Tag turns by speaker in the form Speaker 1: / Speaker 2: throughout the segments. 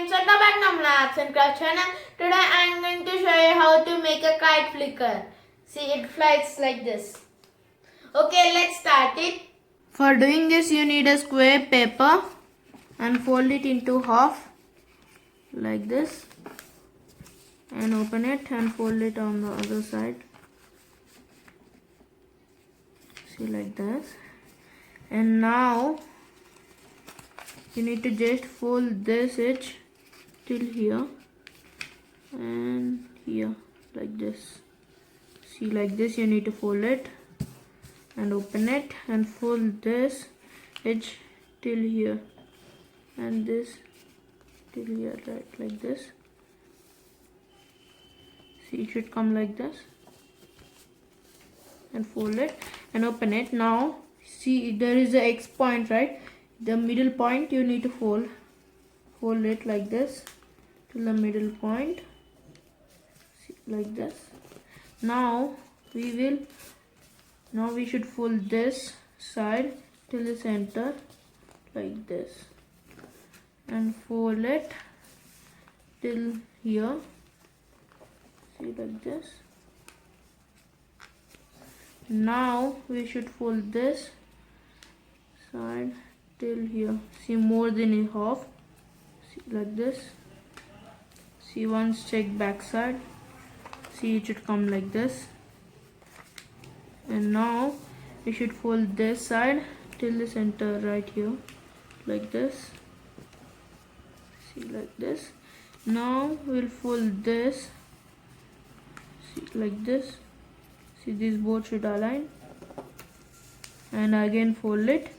Speaker 1: Welcome to Abhinav Arts and Craft channel. Today I am going to show you how to make a kite flicker. See, it flies like this. Okay, let's start it. For doing this you need a square paper and fold it into half like this and open it and fold it on the other side. See, like this. And now you need to just fold this edge till here and here like this. See, like this you need to fold it and open it and fold this edge till here and this till here, right, like this. See, it should come like this and fold it and open it. Now see, there is a X point, right? The middle point you need to fold it like this till the middle point. See, like this. Now we should fold this side till the center like this and fold it till here. See, like this. Now we should fold this side till here. See, more than a half. See, like this. See, once check back side. See, it should come like this. And now we should fold this side till the center right here like this. See, like this. Now we'll fold this. See, like this. See, these both should align and again fold it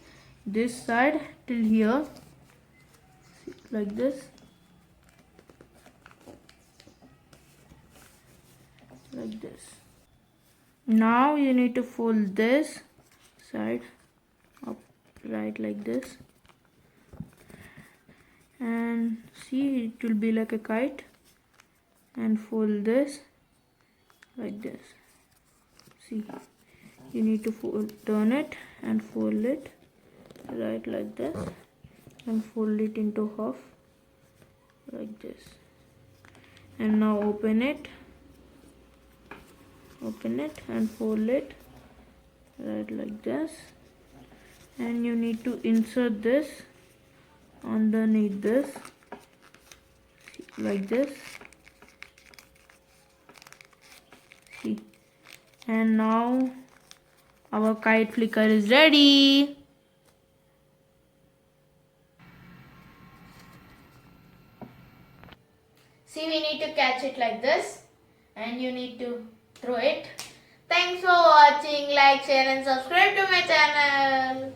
Speaker 1: this side till here. See, like this. Like this. Now you need to fold this side up right like this and see, it will be like a kite and fold this like this. See, you need to turn it and fold it right like this and fold it into half like this. And now open it and fold it right like this, and you need to insert this underneath this. See, like this. See, and now our kite flicker is ready. See, we need to catch it like this and you need to throw it. Thanks for watching. Like, share and subscribe to my channel.